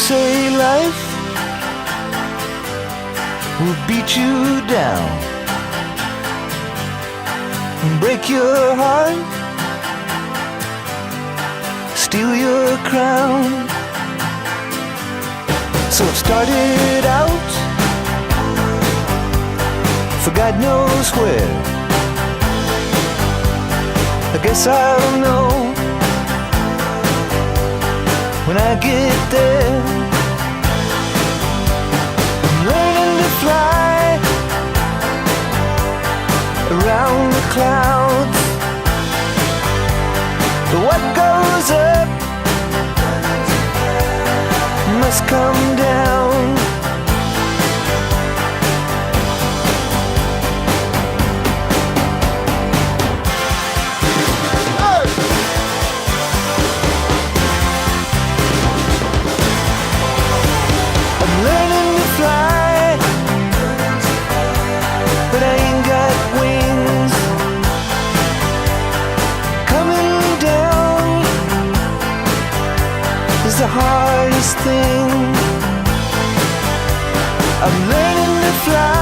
say life will beat you down and break your heart, steal your crown. So it started out for God knows where. I guess I'll know when I get there. I'm learning to fly around the clouds. But what goes up must come down. But I ain't got wings. Coming down is the hardest thing. I'm learning to fly